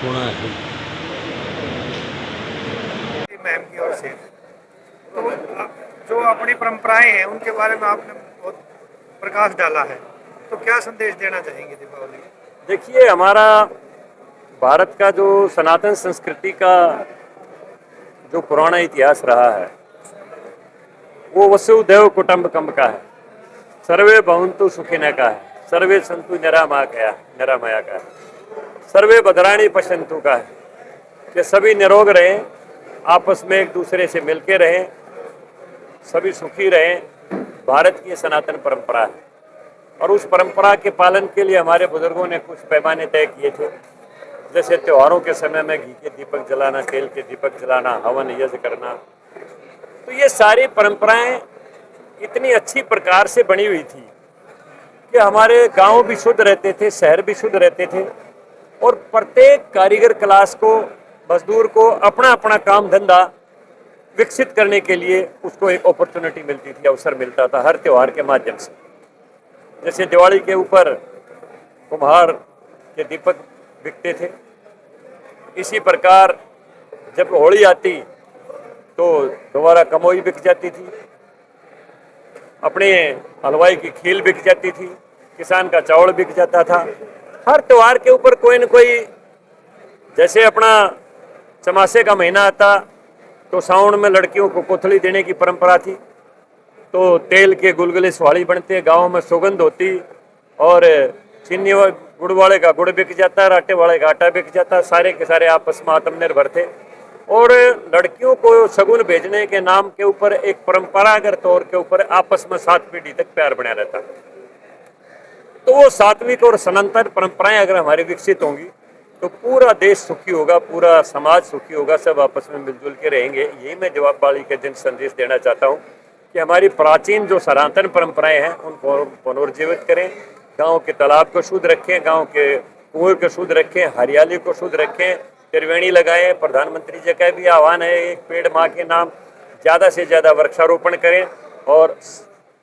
होना है। मैम की ओर से तो जो अपनी परंपराएं हैं उनके बारे में आपने बहुत प्रकाश डाला है, तो क्या संदेश देना चाहेंगे दीपावली में? देखिए, हमारा भारत का जो सनातन संस्कृति का जो पुराना इतिहास रहा है वो वसुधैव कुटुंबकम का है, सर्वे भवन्तु सुखिनः का है, सर्वे सन्तु निरामया का है, सर्वे भद्राणि पश्यन्तु का है कि सभी निरोग रहें, आपस में एक दूसरे से मिलके रहें, सभी सुखी रहें। भारत की सनातन परंपरा है और उस परंपरा के पालन के लिए हमारे बुजुर्गों ने कुछ पैमाने तय किए थे, जैसे त्योहारों के समय में घी के दीपक जलाना, तेल के दीपक जलाना, हवन यज्ञ करना। तो ये सारी परंपराएं इतनी अच्छी प्रकार से बनी हुई थी कि हमारे गांव भी शुद्ध रहते थे, शहर भी शुद्ध रहते थे और प्रत्येक कारीगर क्लास को, मजदूर को अपना अपना काम धंधा विकसित करने के लिए उसको एक अपॉर्चुनिटी मिलती थी, अवसर मिलता था हर त्योहार के माध्यम से। जैसे दिवाली के ऊपर कुम्हार के दीपक बिकते थे, इसी प्रकार जब होली आती तो दोबारा कमोई बिक जाती थी, अपने हलवाई की खील बिक जाती थी, किसान का चावल बिक जाता था। हर त्योहार के ऊपर कोई न कोई, जैसे अपना चमासे का महीना आता तो सावन में लड़कियों को कोथली देने की परंपरा थी, तो तेल के गुलगुले सुहाड़ी बनते, गाँव में सुगंध होती और चीनी गुड़ वाले का गुड़ बिक जाता, आटे वाले का आटा बिक जाता, सारे के सारे आपस में आत्मनिर्भर थे। और लड़कियों को शगुन भेजने के नाम के ऊपर एक परंपरागत तौर के ऊपर आपस में 7 पीढ़ी तक प्यार बना रहता। तो वो सात्विक और सनातन परंपराएं अगर हमारी विकसित होंगी तो पूरा देश सुखी होगा, पूरा समाज सुखी होगा, सब आपस में मिलजुल के रहेंगे। यही मैं दिवाली के दिन संदेश देना चाहता हूँ कि हमारी प्राचीन जो सनातन परंपराएं हैं उनको पुनर्जीवित करें, गांव के तालाब को शुद्ध रखें, गांव के कुएं को शुद्ध रखें, हरियाली को शुद्ध रखें, त्रिवेणी लगाएं। प्रधानमंत्री जी का भी आह्वान है, एक पेड़ माँ के नाम, ज़्यादा से ज़्यादा वृक्षारोपण करें और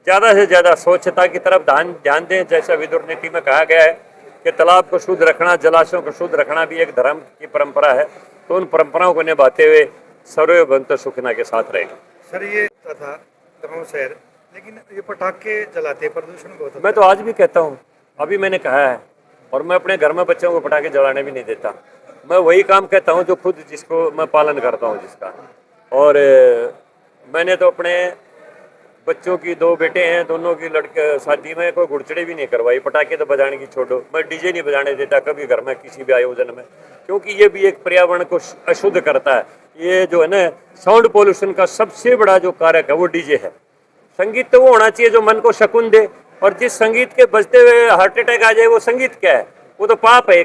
ज़्यादा से ज़्यादा स्वच्छता की तरफ ध्यान दें। जैसा विदुर नीति में कहा गया है कि तालाब को शुद्ध रखना, जलाशयों को शुद्ध रखना भी एक धर्म की परंपरा है, तो उन परंपराओं को निभाते हुए सर्वे भवन्तु सुखिनः के साथ रहेंगे। सर, ये था दमोह शहर, लेकिन ये पटाखे जलाते प्रदूषण बहुत होता मैं तो आज भी कहता हूँ, अभी मैंने कहा है, और मैं अपने घर में बच्चों को पटाखे जलाने भी नहीं देता। मैं वही काम कहता हूँ जो खुद जिसको मैं पालन करता हूँ जिसका। और मैंने तो अपने बच्चों की 2 बेटे हैं, दोनों की लड़के शादी में कोई गुड़चड़ी भी नहीं करवाई, पटाखे तो बजाने की छोड़ो। मैं डीजे नहीं बजाने देता कभी घर में किसी भी आयोजन में, क्योंकि ये भी एक पर्यावरण को अशुद्ध करता है। ये जो है ना, साउंड पोल्यूशन का सबसे बड़ा जो कारक है वो डीजे है। संगीत तो वो होना चाहिए जो मन को शकून दे, और जिस संगीत के बजते हुए हार्ट अटैक आ जाए वो संगीत क्या है, वो तो पाप है।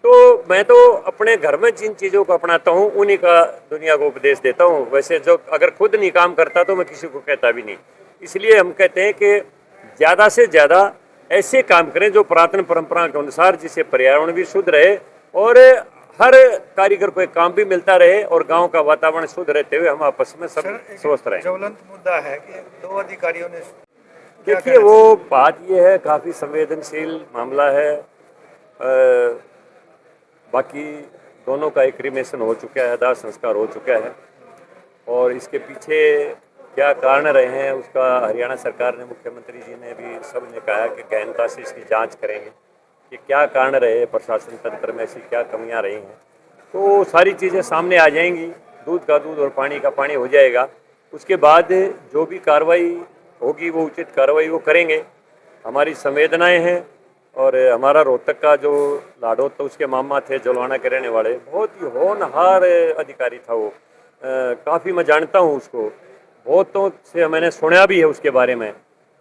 तो मैं तो अपने घर में जिन चीज़ों को अपनाता हूँ उन्हीं का दुनिया को उपदेश देता हूँ। वैसे जो अगर खुद नहीं काम करता तो मैं किसी को कहता भी नहीं। इसलिए हम कहते हैं कि ज़्यादा से ज़्यादा ऐसे काम करें जो पुरातन परंपरा के अनुसार, जिससे पर्यावरण भी शुद्ध रहे और हर कारीगर को एक काम भी मिलता रहे और गांव का वातावरण शुद्ध रहते हुए हम आपस में सब स्वस्थ रहें। ज्वलंत मुद्दा है कि 2 अधिकारियों ने, देखिए वो बात ये है, काफ़ी संवेदनशील मामला है। बाकी दोनों का एक क्रिमेशन हो चुका है, दाह संस्कार हो चुका है, और इसके पीछे क्या कारण रहे हैं उसका हरियाणा सरकार ने, मुख्यमंत्री जी ने भी, सब ने कहा कि गहनता से इसकी जांच करेंगे कि क्या कारण रहे, प्रशासन तंत्र में ऐसी क्या कमियां रही हैं। तो सारी चीज़ें सामने आ जाएंगी, दूध का दूध और पानी का पानी हो जाएगा। उसके बाद जो भी कार्रवाई होगी वो उचित कार्रवाई वो करेंगे। हमारी संवेदनाएं हैं। और हमारा रोहतक का जो लाडो, तो उसके मामा थे जलवाना के रहने वाले, बहुत ही होनहार अधिकारी था वो। काफ़ी मैं जानता हूँ उसको, बहुतों से मैंने सुना भी है उसके बारे में।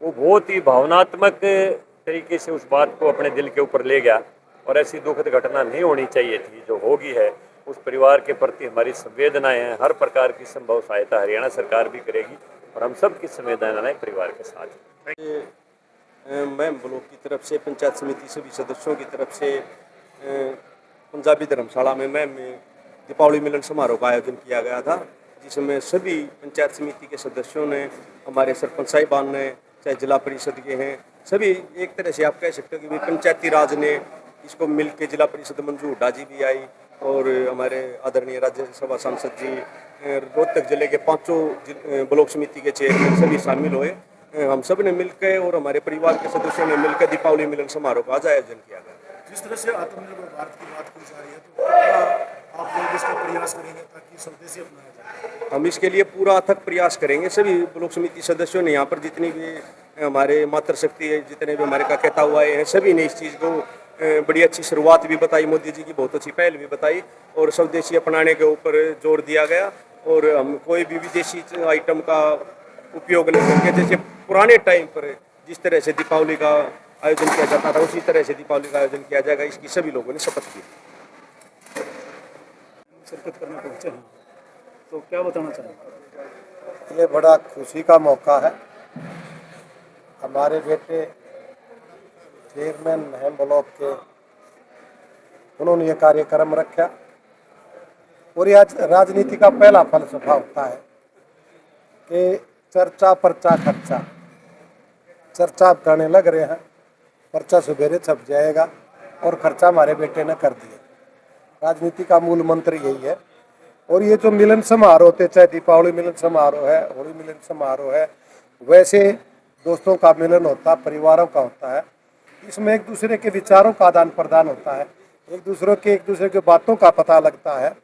वो बहुत ही भावनात्मक तरीके से उस बात को अपने दिल के ऊपर ले गया, और ऐसी दुखद घटना नहीं होनी चाहिए थी जो होगी है। उस परिवार के प्रति हमारी संवेदनाएं हैं, हर प्रकार की संभव सहायता हरियाणा सरकार भी करेगी और हम सब की संवेदनाएं परिवार के साथ हैं। मैं ब्लॉक की तरफ से, पंचायत समिति सभी सदस्यों की तरफ से पंजाबी धर्मशाला में दीपावली मिलन समारोह का आयोजन किया गया था, जिसमें सभी पंचायत समिति के सदस्यों ने, हमारे सरपंच साहिबान ने, चाहे जिला परिषद के हैं, सभी एक तरह से आप कह सकते हो कि पंचायती राज ने इसको मिल के, जिला परिषद मंजू हुड्डा जी भी आई, और हमारे आदरणीय राज्यसभा सांसद जी, रोहतक जिले के पांचों ब्लॉक समिति के चेयरमैन सभी शामिल हुए। हम सब ने मिलकर और हमारे परिवार के सदस्यों ने मिलकर दीपावली मिलन समारोह का आज आयोजन किया गया। जिस तरह से आत्मनिर्भर भारत की बात की जा रही है तो क्या आप लोग इसका प्रयास करेंगे ताकि स्वदेशी अपनाया जाए? हम इसके लिए पूरा अथक प्रयास करेंगे। सभी ब्लॉक समिति सदस्यों ने, यहाँ पर जितनी भी हमारे मातृशक्ति है, जितने भी हमारे का कहता हुआ है, सभी ने इस चीज़ को बड़ी अच्छी शुरुआत भी बताई, मोदी जी की बहुत अच्छी पहल भी बताई और स्वदेशी अपनाने के ऊपर जोर दिया गया। और हम कोई भी विदेशी आइटम का उपयोग नहीं करके, जैसे पुराने टाइम पर जिस तरह से दीपावली का आयोजन किया जाता था उसी तरह से दीपावली का आयोजन किया जाएगा, इसकी सभी लोगों ने शपथ की। शिरकत करने पहुँचे हैं तो क्या बताना चाहेंगे? ये बड़ा खुशी का मौका है। हमारे बेटे चेयरमैन महम ब्लॉक के, उन्होंने ये कार्यक्रम रखा और ये आज राजनीति का पहला फलसफा होता है कि चर्चा पर्चा खर्चा। चर्चा अब करने लग रहे हैं, पर्चा सवेरे छप जाएगा और खर्चा हमारे बेटे ने कर दिया। राजनीति का मूल मंत्र यही है। और ये जो मिलन समारोह होते, चाहे दीपावली मिलन समारोह है, होली मिलन समारोह है, वैसे दोस्तों का मिलन होता है, परिवारों का होता है। इसमें एक दूसरे के विचारों का आदान प्रदान होता है, एक दूसरे के बातों का पता लगता है।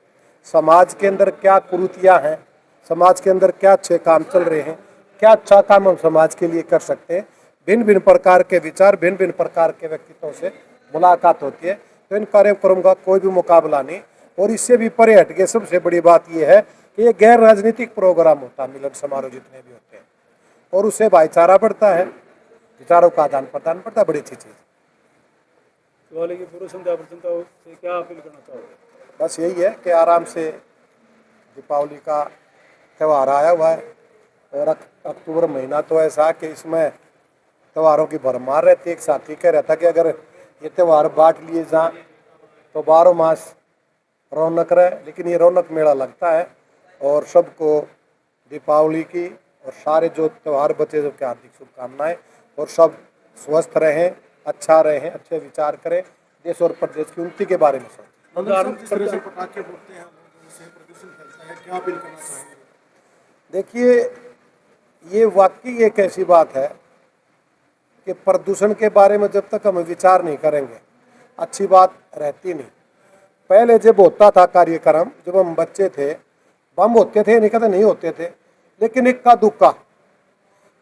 समाज के अंदर क्या कुरीतियाँ हैं, समाज के अंदर क्या अच्छे काम चल रहे हैं, क्या अच्छा काम हम समाज के लिए कर सकते हैं। भिन्न भिन्न प्रकार के विचार, भिन्न भिन्न प्रकार के व्यक्तित्वों से मुलाकात होती है। तो इन कार्यक्रमों का कोई भी मुकाबला नहीं। और इससे भी परे हट के सबसे बड़ी बात यह है कि ये गैर राजनीतिक प्रोग्राम होता है, मिलन समारोह जितने भी होते हैं, और उससे भाईचारा बढ़ता है, विचारों का आदान प्रदान बढ़ता है। बड़ी अच्छी चीज़। दिवाली की पूर्व संध्या पर जनता से क्या अपील करना चाहोगे? बस यही है कि आराम से दीपावली का त्यौहार आया हुआ है और अक्टूबर महीना तो ऐसा कि इसमें त्योहारों की भरमार रहती है। एक साथी कह रहा था कि अगर ये त्यौहार बांट लिए जाएं तो 12 मास रौनक रहे, लेकिन ये रौनक मेला लगता है। और सबको दीपावली की और सारे जो त्यौहार बचे सबके हार्दिक शुभकामनाएं। और सब स्वस्थ रहें, अच्छा रहें, अच्छे विचार करें, देश और प्रदेश की उन्नति के बारे में सोचें। जिस तरह से पटाखे फोड़ते हैं उससे प्रदूषण फैलता है, क्या अपील करना चाहेंगे? देखिए, ये वाकई एक ऐसी बात है कि प्रदूषण के बारे में जब तक हम विचार नहीं करेंगे अच्छी बात रहती नहीं। पहले जब होता था कार्यक्रम, जब हम बच्चे थे, बम होते थे, नहीं कहते नहीं होते थे, लेकिन इक्का दुक्का।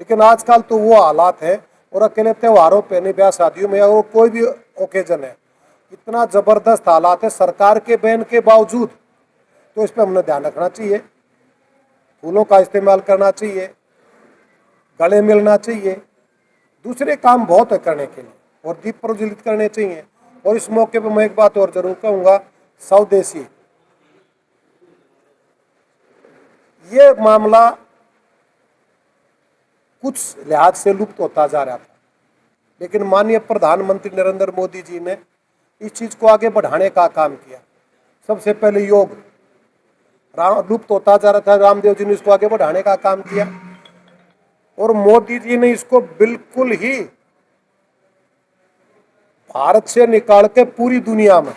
लेकिन आजकल तो वो हालात है, और अकेले त्योहारों पे नहीं, ब्याह शादियों में और कोई भी ओकेजन है, इतना ज़बरदस्त हालात है सरकार के बैन के बावजूद। तो इस पर हमने ध्यान रखना चाहिए, फूलों का इस्तेमाल करना चाहिए, गले मिलना चाहिए, दूसरे काम बहुत है करने के लिए, और दीप प्रज्वलित करने चाहिए। और इस मौके पर मैं एक बात और जरूर कहूँगा, स्वदेशी ये मामला कुछ लिहाज से लुप्त होता जा रहा था, लेकिन माननीय प्रधानमंत्री नरेंद्र मोदी जी ने इस चीज़ को आगे बढ़ाने का काम किया। सबसे पहले योग लुप्त होता जा रहा था, रामदेव जी ने इसको आगे बढ़ाने का काम किया, और मोदी जी ने इसको बिल्कुल ही भारत से निकाल के पूरी दुनिया में,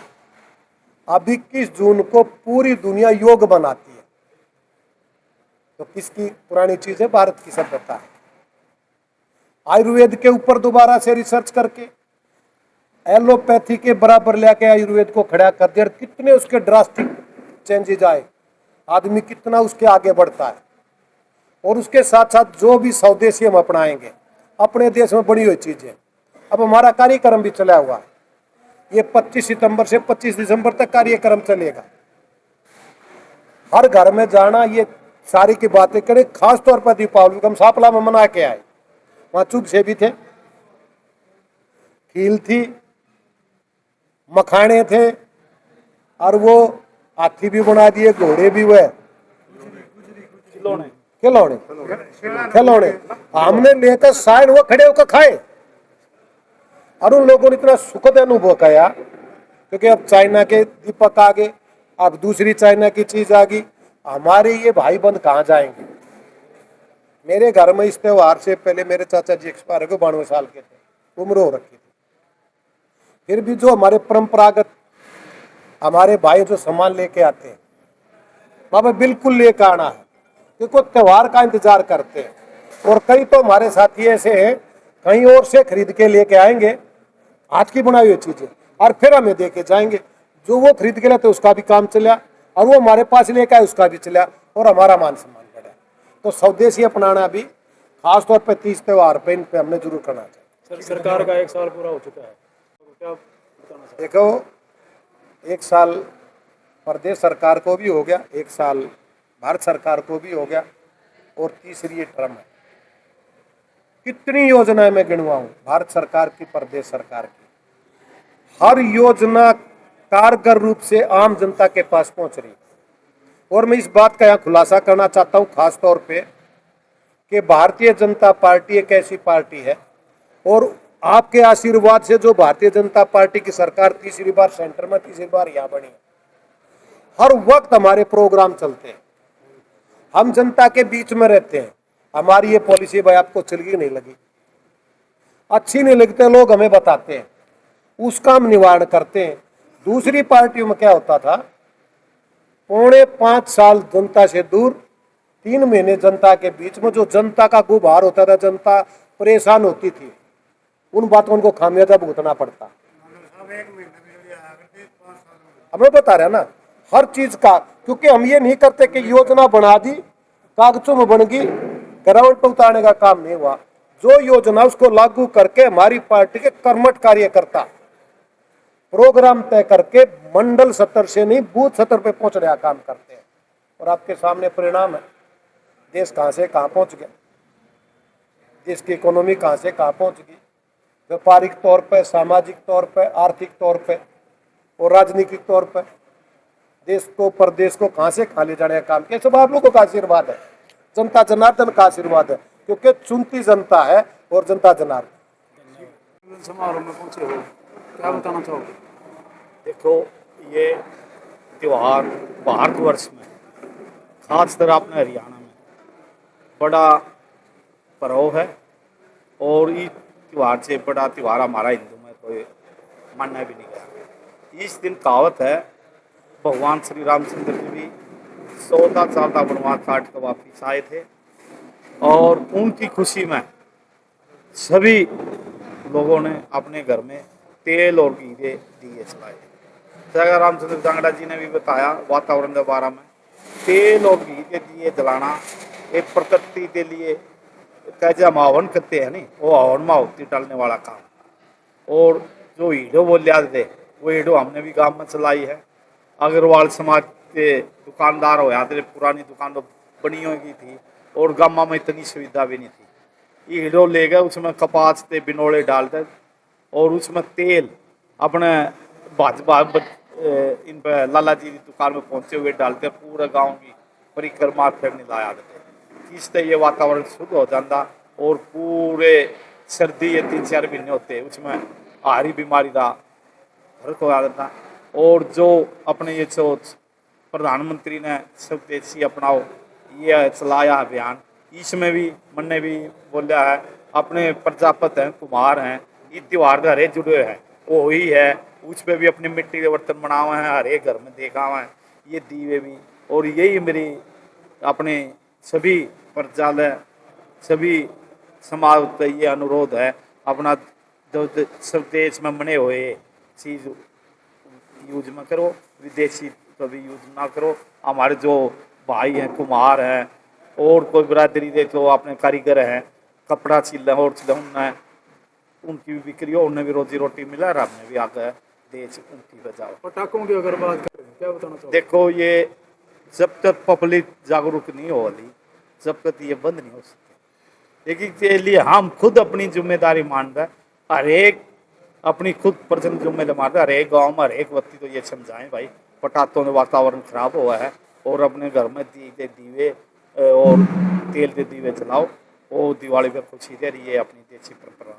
अब 21 जून को पूरी दुनिया योग मनाती है। तो किसकी पुरानी चीज है? भारत की सभ्यता है। आयुर्वेद के ऊपर दोबारा से रिसर्च करके एलोपैथी के बराबर लेके आयुर्वेद को खड़ा कर दिया। कितने उसके ड्रास्टिक चेंजेज आए, आदमी कितना उसके आगे बढ़ता है। और उसके साथ साथ जो भी स्वदेशी हम अपनाएंगे, अपने देश में बनी हुई चीजें, अब हमारा कार्यक्रम भी चला हुआ है। ये 25 सितंबर से 25 दिसंबर तक कार्यक्रम चलेगा। हर घर में जाना, ये सारी की बातें करें। खास तौर पर दीपावली को हम सापला में मना के आए, वहां चुप से भी थे, खील थी, मखाने थे, और वो हाथी भी बना दिए, घोड़े भी हुए, खिलौने खिलौने हमने लेकर साइन वो खड़े होकर खाए। और उन लोगों ने इतना सुखद अनुभव किया, क्योंकि अब चाइना के दीपक आ गए, अब दूसरी चाइना की चीज आ गई। हमारे ये भाई बंद कहाँ जाएंगे? मेरे घर में इस त्योहार से पहले मेरे चाचा जी एक्सपायर हो गए, 92 साल के थे, उम्र हो रखी थी। फिर भी जो हमारे परंपरागत हमारे भाई जो सामान लेके आते हैं वहाँ पे बिल्कुल लेकर आना है, क्योंकि वो त्योहार का इंतजार करते हैं। और कई तो हमारे साथी ऐसे हैं कहीं और से खरीद के लेके आएंगे हाथ की बनाई हुई चीजें और फिर हमें दे के जाएंगे। जो वो खरीद के लाते उसका भी काम चला और वो हमारे पास लेके आए उसका भी चला और हमारा मान सम्मान बढ़ा। तो स्वदेशी अपनाना भी खासतौर पर 30 त्योहार पे इन पे हमने जरूर करना चाहिए। सर सरकार का 1 साल पूरा हो चुका है, तो क्या बताना चाहते देखो 1 साल प्रदेश सरकार को भी हो गया, 1 साल भारत सरकार को भी हो गया और तीसरी ये टर्म है। कितनी योजनाएं मैं गिनवाऊं भारत सरकार की, प्रदेश सरकार की, हर योजना कारगर रूप से आम जनता के पास पहुंच रही। और मैं इस बात का यहाँ खुलासा करना चाहता हूँ खास तौर पे कि भारतीय जनता पार्टी एक ऐसी पार्टी है और आपके आशीर्वाद से जो भारतीय जनता पार्टी की सरकार तीसरी बार सेंटर में, तीसरी बार यहाँ बनी है, हर वक्त हमारे प्रोग्राम चलते हैं, हम जनता के बीच में रहते हैं। हमारी ये पॉलिसी भाई आपको चलगी नहीं लगी, अच्छी नहीं लगते, लोग हमें बताते हैं, उसका हम निवारण करते हैं। दूसरी पार्टियों में क्या होता था, 4.5 साल जनता से दूर, 3 महीने जनता के बीच में, जो जनता का गुबार होता था, जनता परेशान होती थी, उन बातों को खामियाजा भुगतना पड़ता। हमें बता रहे ना हर चीज का, क्योंकि हम ये नहीं करते कि योजना बना दी कागजों में बन गई, ग्राउंड पर उतारने का काम नहीं हुआ। जो योजना उसको लागू करके हमारी पार्टी के कर्मठ कार्यकर्ता प्रोग्राम तय करके मंडल स्तर से नहीं बूथ स्तर पे पहुंचने का काम करते हैं। और आपके सामने परिणाम है, देश कहां से कहां पहुंच गया, देश की इकोनॉमी कहां से कहां पहुंच गई, व्यापारिक तौर पे, सामाजिक तौर पे, आर्थिक तौर पे और राजनीतिक तौर पे देश को, प्रदेश को कहां से कहां ले जाने का काम किया। सब आप लोगों का आशीर्वाद है, जनता जनार्दन का आशीर्वाद है, क्योंकि चुनती जनता है और जनता जनार्दन। समारोह में पहुंचे हो, क्या बताना चाहोगे? देखो, ये त्यौहार भारतवर्ष में, खासकर अपने हरियाणा में बड़ा पर्व है और इस त्यौहार से बड़ा त्यौहार हमारा हिंदू में कोई मानना भी नहीं गया। इस दिन कहावत है, भगवान श्री रामचंद्र जी भी 14 साल का वनवास काट कर वापिस आए थे और उनकी खुशी में सभी लोगों ने अपने घर में तेल और घी के दिए जलाए। जगह रामचंद्र जांगड़ा जी ने भी बताया वातावरण के बारे में, तेल और घी के दिए जलाना एक प्रकृति के लिए कैसे हम हवन करते हैं नहीं, वो हवन में आहुति डालने वाला काम। और जो हीडो बोल थे वो हीडो हमने भी गांव में चलाई है। अग्रवाल समाज के दुकानदार हो याद, पुरानी दुकान तो बनी होगी थी और गाँव में इतनी सुविधा भी नहीं थी। ये हीडो ले गए, उसमें कपास के बिनोड़े डालते और उसमें तेल अपने इन पर लाला जी की दुकान में पहुंचे हुए डालते, पूरे गांव की परिक्रमा फिरने लाया देते। इससे ये वातावरण शुद्ध हो जाता और पूरे सर्दी ये 3-4 महीने होते हैं उसमें हारी बीमारी का फर्क हो जाता। और जो अपने ये जो प्रधानमंत्री ने स्वदेशी अपनाओ ये चलाया अभियान, इसमें भी मैंने भी बोला है, अपने प्रजापत हैं, कुम्हार हैं, ये त्यौहार के हरे जुड़े हैं, वो ही है, उस पर भी अपने मिट्टी के बर्तन बनाए हुए हैं, हर एक घर में देखा हुआ है ये दीवे भी। और यही मेरी अपने सभी प्रजालय, सभी समाज का ये अनुरोध है, अपना जो स्वदेश में बने हुए चीज़ यूज में करो, विदेशी कभी यूज ना करो। हमारे जो भाई हैं, कुम्हार हैं और कोई बिरादरी दे जो अपने कारीगर हैं, कपड़ा सिल और सिलना, उनकी भी बिक्री हो, उन्हें भी रोजी रोटी मिला और हमने भी आगे देश उनकी बचाओ। पटाखों की अगर बात करें क्या बताना चाहोगे? देखो, ये जब तक पब्लिक जागरूक नहीं हो रही जब तक ये बंद नहीं हो सकती। लेकिन के लिए हम खुद अपनी जिम्मेदारी मान रहे, हर एक अपनी खुद पर्सनल जिम्मेदारी मान रहे, हर एक गाँव में हर एक व्यक्ति को ये समझाएं भाई पटाखों में वातावरण खराब हुआ है और अपने घर में दीवे और तेल के दीवे जलाओ, वो दिवाली में खुशी दे रही है अपनी देसी परंपरा।